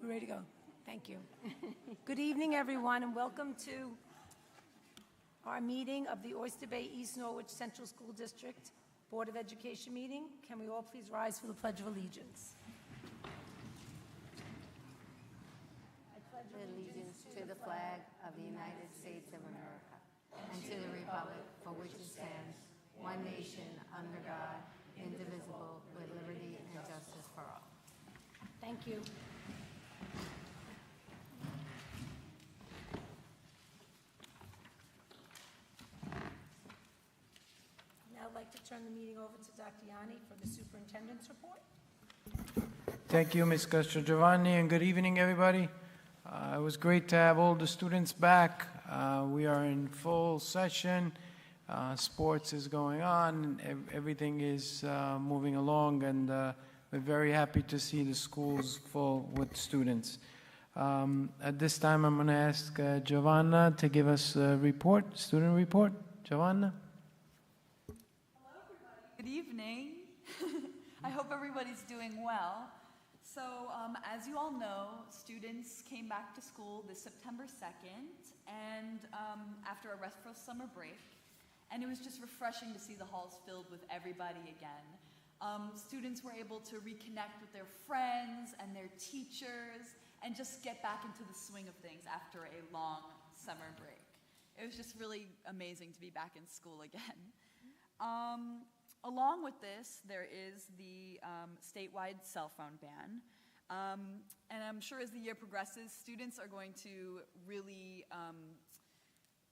We're ready to go. Thank you. Good evening, everyone, and welcome to our meeting of the Oyster Bay East Norwich Central School District Board of Education meeting. Can we all please rise for the Pledge of Allegiance? I pledge allegiance to the flag of the United States of America and to the republic for which it stands, one nation, under God, indivisible, with liberty and justice for all. Thank you. Now I'd like to turn the meeting over to Dr. Yanni for the superintendent's report. Thank you, Ms. Giovanni, and good evening, everybody. It was great to have all the students back. We are in full session. Sports is going on. Everything is moving along, and we're very happy to see the schools full with students. At this time, I'm going to ask Giovanna to give us a report, student report. Giovanna? Hello, everybody. Good evening. I hope everybody's doing well. So, as you all know, students came back to school this September 2nd, and after a restful summer break, and it was just refreshing to see the halls filled with everybody again. Students were able to reconnect with their friends and their teachers and just get back into the swing of things after a long summer break. It was just really amazing to be back in school again. Along with this, there is the statewide cell phone ban. And I'm sure as the year progresses, students are going to really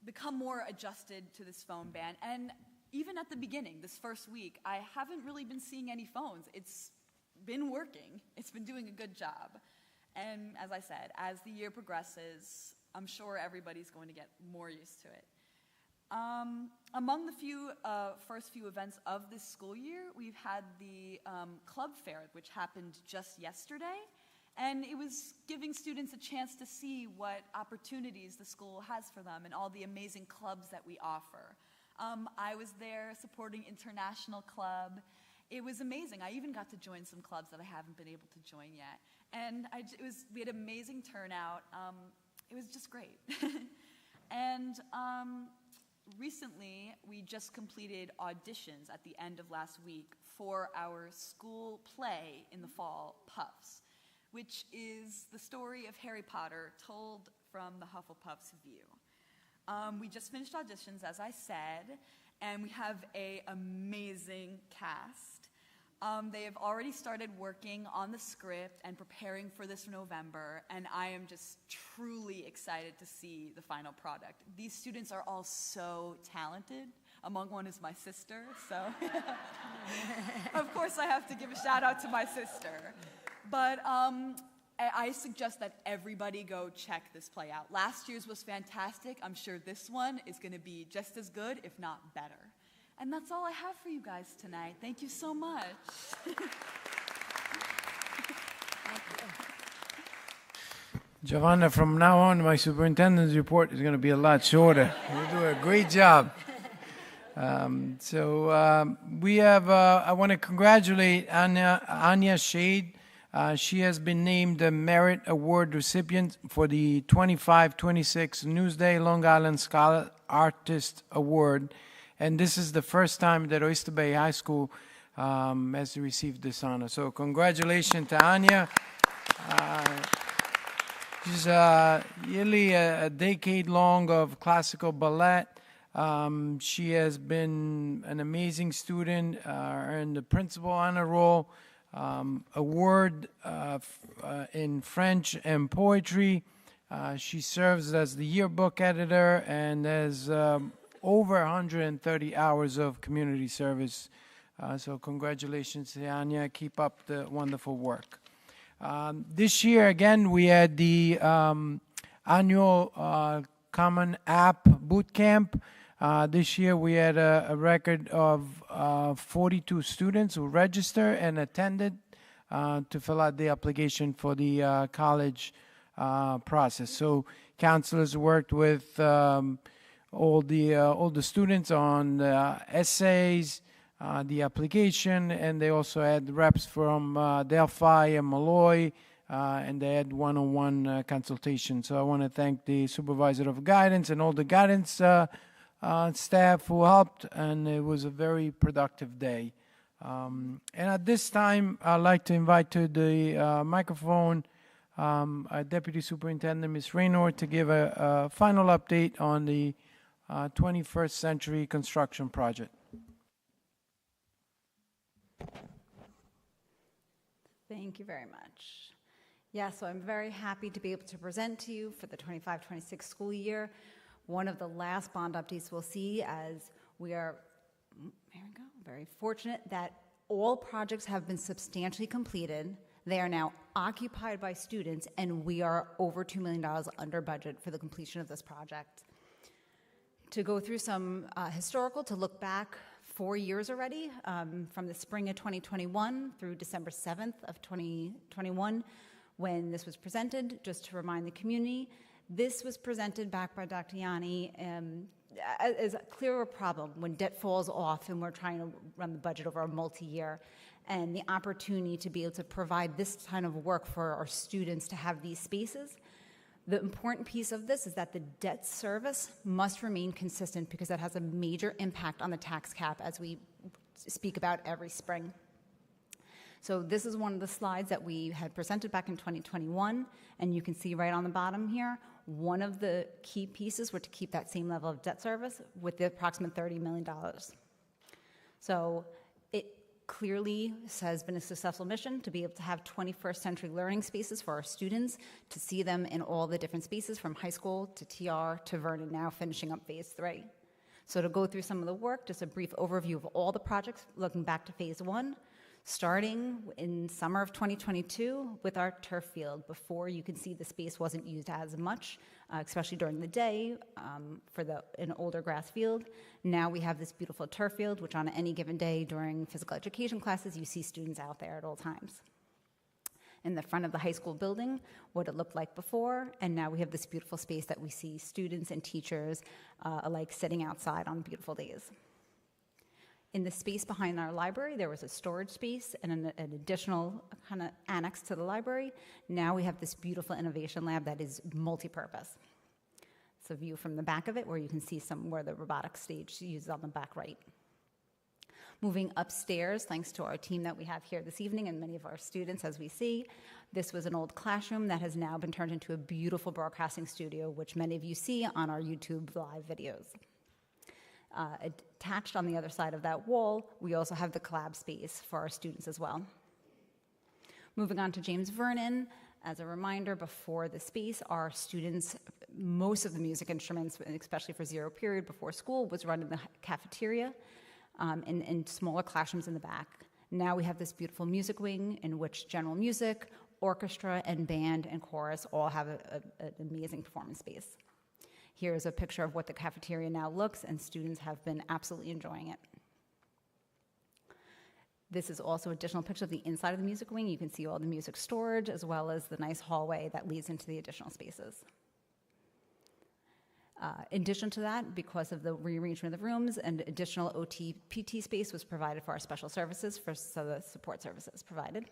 become more adjusted to this phone ban. And even at the beginning, this first week, I haven't really been seeing any phones. It's been working. It's been doing a good job. And as I said, as the year progresses, I'm sure everybody's going to get more used to it. Among the first few events of this school year, we've had the club fair, which happened just yesterday. And it was giving students a chance to see what opportunities the school has for them and all the amazing clubs that we offer. I was there supporting International Club. It was amazing. I even got to join some clubs that I haven't been able to join yet. And we had amazing turnout. It was just great. And recently, we just completed auditions at the end of last week for our school play in the fall, Puffs, which is the story of Harry Potter told from the Hufflepuff's view. We just finished auditions, as I said, and we have an amazing cast. They have already started working on the script and preparing for this November, and I am just truly excited to see the final product. These students are all so talented. Among one is my sister, so of course I have to give a shout out to my sister. But I suggest that everybody go check this play out. Last year's was fantastic. I'm sure this one is going to be just as good, if not better. And that's all I have for you guys tonight. Thank you so much. Giovanna, from now on, my superintendent's report is going to be a lot shorter. You do a great job. We have, I want to congratulate Anya Shade. She has been named the Merit Award recipient for the 25-26 Newsday Long Island Scholar Artist Award. And this is the first time that Oyster Bay High School has received this honor. So congratulations to Anya. She's nearly a decade long of classical ballet. She has been an amazing student, earned the principal honor roll, award in French and poetry. She serves as the yearbook editor and has over 130 hours of community service. So congratulations to Anya. Keep up the wonderful work. This year, again, we had the annual Common App Boot Camp. This year, we had a record of 42 students who registered and attended to fill out the application for the college process. So counselors worked with all the students on essays, the application, and they also had reps from Delphi and Malloy and they had one-on-one consultation. So I want to thank the supervisor of guidance and all the guidance staff who helped, and it was a very productive day. And at this time, I'd like to invite to the microphone our Deputy Superintendent, Ms. Raynor, to give a final update on the 21st Century Construction Project. Thank you very much. Yeah, so I'm very happy to be able to present to you for the 25-26 school year. One of the last bond updates we'll see, as we are, there we go, very fortunate that all projects have been substantially completed. They are now occupied by students, and we are over $2 million under budget for the completion of this project. To go through some historical, to look back 4 years already, from the spring of 2021 through December 7th of 2021, when this was presented, just to remind the community, this was presented back by Dr. Yanni as a clearer problem when debt falls off and we're trying to run the budget over a multi-year, and the opportunity to be able to provide this kind of work for our students to have these spaces. The important piece of this is that the debt service must remain consistent, because that has a major impact on the tax cap, as we speak about every spring. So this is one of the slides that we had presented back in 2021, and you can see right on the bottom here, one of the key pieces were to keep that same level of debt service with the approximate $30 million. So it clearly has been a successful mission to be able to have 21st century learning spaces for our students, to see them in all the different spaces from high school to TR to Vernon, now finishing up phase 3. So to go through some of the work, just a brief overview of all the projects looking back to phase 1, starting in summer of 2022 with our turf field. Before, you can see the space wasn't used as much, especially during the day for an older grass field. Now we have this beautiful turf field, which on any given day during physical education classes, you see students out there at all times. In the front of the high school building, what it looked like before, and now we have this beautiful space that we see students and teachers alike sitting outside on beautiful days. In the space behind our library, there was a storage space and an additional kind of annex to the library. Now we have this beautiful innovation lab that is multi-purpose. It's a view from the back of it where you can see where the robotics stage is used on the back right. Moving upstairs, thanks to our team that we have here this evening and many of our students, as we see, this was an old classroom that has now been turned into a beautiful broadcasting studio, which many of you see on our YouTube live videos. Attached on the other side of that wall, we also have the collab space for our students as well. Moving on to James Vernon, as a reminder, before the space, our students, most of the music instruments, especially for zero period before school, was run in the cafeteria in smaller classrooms in the back. Now we have this beautiful music wing in which general music, orchestra, and band and chorus all have an amazing performance space. Here's a picture of what the cafeteria now looks, and students have been absolutely enjoying it. This is also additional picture of the inside of the music wing. You can see all the music storage, as well as the nice hallway that leads into the additional spaces. In addition to that, because of the rearrangement of the rooms, an additional OT PT space was provided for our special services, so the support services provided.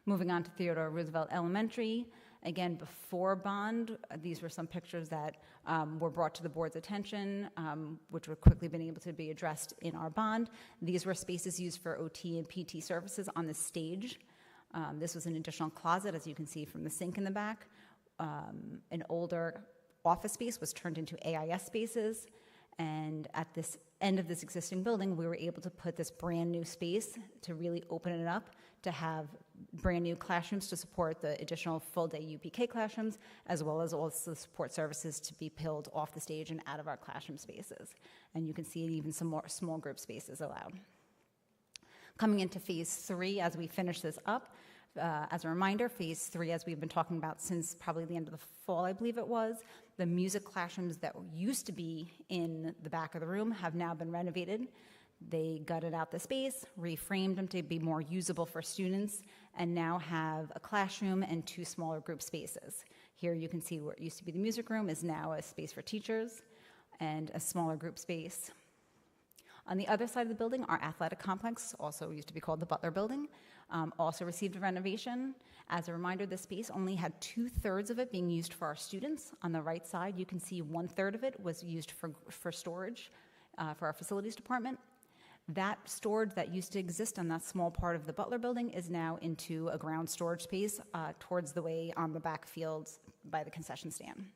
Moving on to Theodore Roosevelt Elementary. Again, before bond, these were some pictures that were brought to the board's attention, which were quickly been able to be addressed in our bond. These were spaces used for OT and PT services on the stage. This was an additional closet, as you can see from the sink in the back. An older office space was turned into AIS spaces, and at this end of this existing building, we were able to put this brand new space to really open it up to have brand new classrooms to support the additional full-day UPK classrooms, as well as also support services to be pulled off the stage and out of our classroom spaces. And you can see even some more small group spaces allowed. Coming into phase 3, as we finish this up, as a reminder, phase 3, as we've been talking about since probably the end of the fall, I believe it was, the music classrooms that used to be in the back of the room have now been renovated. They gutted out the space, reframed them to be more usable for students, and now have a classroom and 2 smaller group spaces. Here you can see where it used to be the music room is now a space for teachers and a smaller group space. On the other side of the building, our athletic complex, also used to be called the Butler Building, also received a renovation. As a reminder, this space only had 2/3 of it being used for our students. On the right side, you can see 1/3 of it was used for storage for our facilities department. That storage that used to exist on that small part of the Butler Building is now into a ground storage space towards the way on the back fields by the concession stand.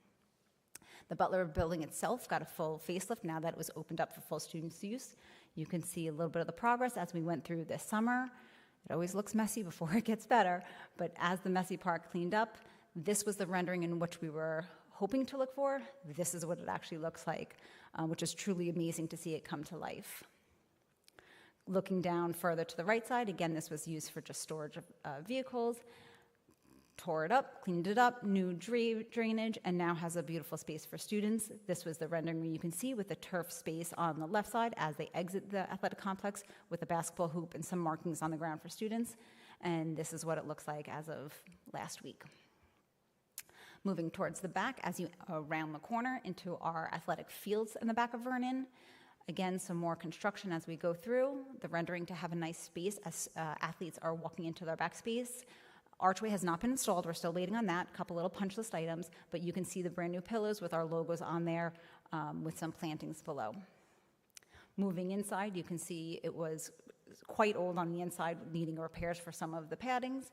The Butler Building itself got a full facelift now that it was opened up for full students' use. You can see a little bit of the progress as we went through this summer. It always looks messy before it gets better, but as the messy part cleaned up, this was the rendering in which we were hoping to look for. This is what it actually looks like, which is truly amazing to see it come to life. Looking down further to the right side, again, this was used for just storage of vehicles. Tore it up, cleaned it up, new drainage, and now has a beautiful space for students. This was the rendering where you can see with the turf space on the left side as they exit the athletic complex with a basketball hoop and some markings on the ground for students. And this is what it looks like as of last week. Moving towards the back, as you round the corner into our athletic fields in the back of Vernon. Again, some more construction as we go through. The rendering to have a nice space as athletes are walking into their back space. Archway has not been installed. We're still waiting on that. A couple little punch list items, but you can see the brand new pillars with our logos on there with some plantings below. Moving inside, you can see it was quite old on the inside, needing repairs for some of the paddings.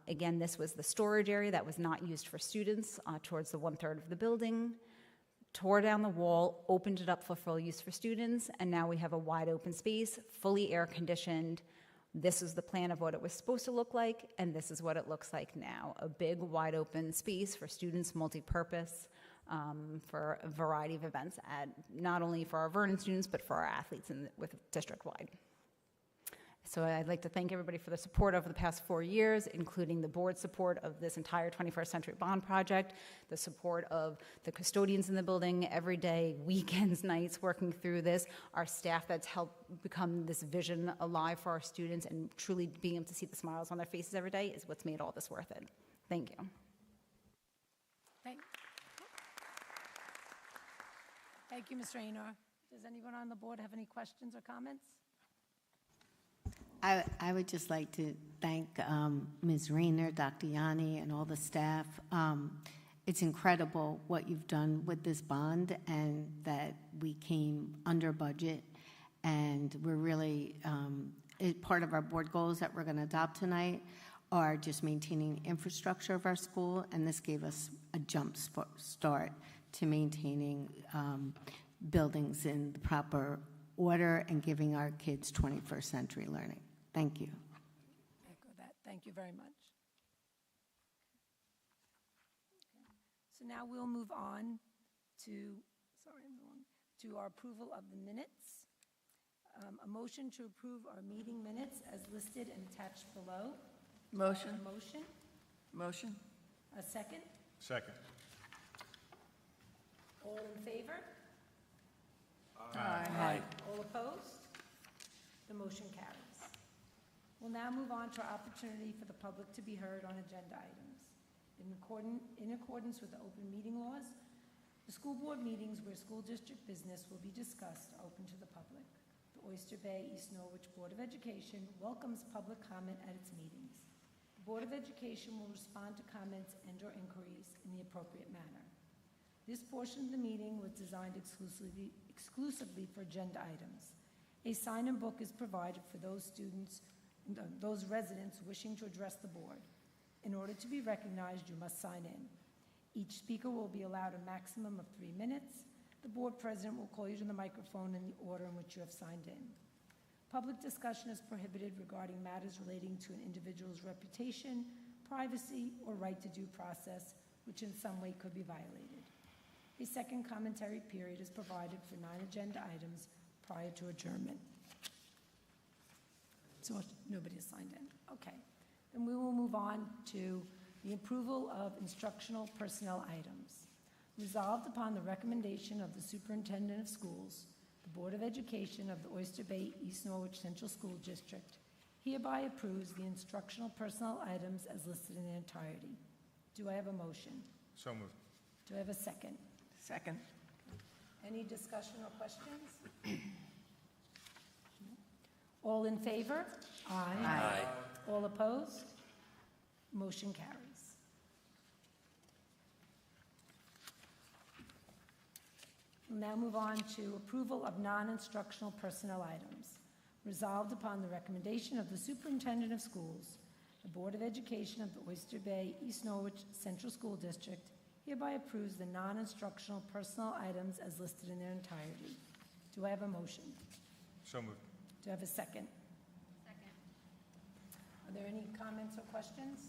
Again, this was the storage area that was not used for students towards the 1/3 of the building. Tore down the wall, opened it up for full use for students, and now we have a wide open space, fully air conditioned. This is the plan of what it was supposed to look like, and this is what it looks like now. A big, wide open space for students, multi-purpose, for a variety of events, not only for our Vernon students, but for our athletes with district-wide. So I'd like to thank everybody for the support over the past 4 years, including the board support of this entire 21st Century Bond Project, the support of the custodians in the building every day, weekends, nights, working through this, our staff that's helped become this vision alive for our students, and truly being able to see the smiles on their faces every day is what's made all this worth it. Thank you. Thank you, Ms. Rayner. Does anyone on the board have any questions or comments? I would just like to thank Ms. Rayner, Dr. Yanni, and all the staff. It's incredible what you've done with this bond, and that we came under budget, and we're really, part of our board goals that we're going to adopt tonight are just maintaining infrastructure of our school, and this gave us a jump start to maintaining buildings in the proper order and giving our kids 21st century learning. Thank you. Echo that. Thank you very much. So now we'll move on to our approval of the minutes. A motion to approve our meeting minutes as listed and attached below. Motion. A motion. Motion. A second. Second. All in favor? Aye. All opposed? The motion carries. We'll now move on to our opportunity for the public to be heard on agenda items. In accordance with the open meeting laws, the school board meetings where school district business will be discussed are open to the public. The Oyster Bay East Norwich Board of Education welcomes public comment at its meetings. The Board of Education will respond to comments and/or inquiries in the appropriate manner. This portion of the meeting was designed exclusively for agenda items. A sign-in book is provided for those residents wishing to address the board. In order to be recognized, you must sign in. Each speaker will be allowed a maximum of 3 minutes. The board president will call you to the microphone in the order in which you have signed in. Public discussion is prohibited regarding matters relating to an individual's reputation, privacy, or right to due process, which in some way could be violated. A second commentary period is provided for non-agenda items prior to adjournment. So nobody has signed in. Okay. Then we will move on to the approval of instructional personnel items. Resolved upon the recommendation of the superintendent of schools, the Board of Education of the Oyster Bay East Norwich Central School District hereby approves the instructional personnel items as listed in their entirety. Do I have a motion? So moved. Do I have a second? Second. Any discussion or questions? All in favor? Aye. All opposed? Motion carries. We'll now move on to approval of non-instructional personnel items. Resolved upon the recommendation of the Superintendent of Schools, the Board of Education of the Oyster Bay East Norwich Central School District hereby approves the non-instructional personnel items as listed in their entirety. Do I have a motion? So moved. Do I have a second? Second. Are there any comments or questions?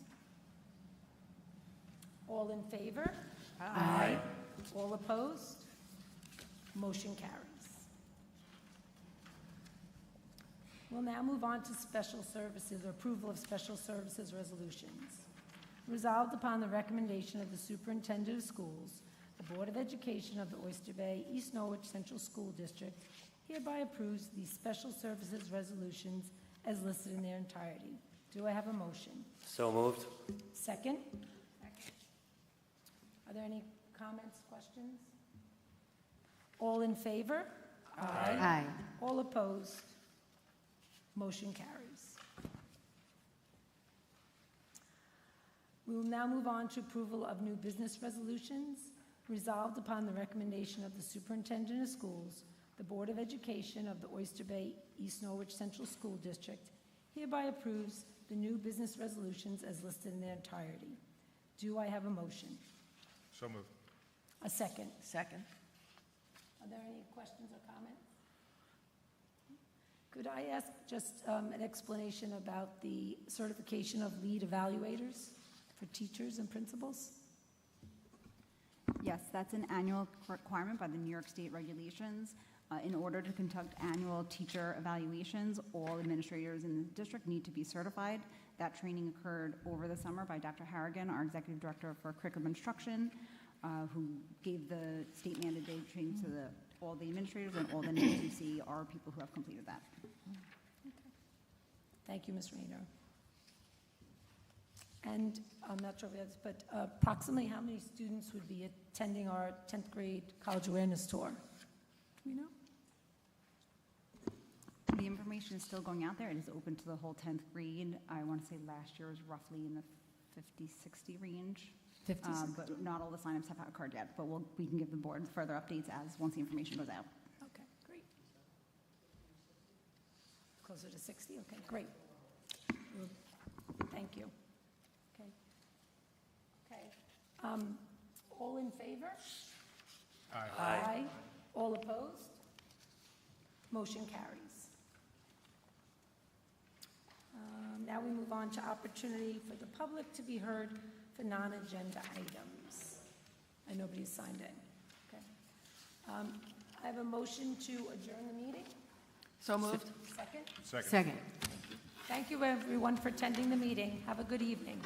All in favor? Aye. All opposed? Motion carries. We'll now move on to special services or approval of special services resolutions. Resolved upon the recommendation of the Superintendent of Schools, the Board of Education of the Oyster Bay East Norwich Central School District hereby approves these special services resolutions as listed in their entirety. Do I have a motion? So moved. Second? Are there any comments, questions? All in favor? Aye. All opposed? Motion carries. We will now move on to approval of new business resolutions. Resolved upon the recommendation of the Superintendent of Schools, the Board of Education of the Oyster Bay East Norwich Central School District hereby approves the new business resolutions as listed in their entirety. Do I have a motion? So moved. A second? Second. Are there any questions or comments? Could I ask just an explanation about the certification of lead evaluators for teachers and principals? Yes, that's an annual requirement by the New York State regulations. In order to conduct annual teacher evaluations, all administrators in the district need to be certified. That training occurred over the summer by Dr. Harrigan, our Executive Director for Curriculum Instruction, who gave the state mandated training to all the administrators, and all the names you see are people who have completed that. Thank you, Ms. Rayner. And I'm not sure if that's, but approximately how many students would be attending our 10th grade college awareness tour? Do we know? The information is still going out there. It is open to the whole 10th grade. I want to say last year was roughly in the 50, 60 range. 50, but not all the signups have occurred yet, but we can give the board further updates once the information goes out. Okay, great. Closer to 60? Okay, great. Well, thank you. Okay. Okay. All in favor? Aye. All opposed? Motion carries. Now we move on to opportunity for the public to be heard for non-agenda items. And nobody's signed in. Okay. I have a motion to adjourn the meeting. So moved. Second? Second. Second. Thank you, everyone, for attending the meeting. Have a good evening.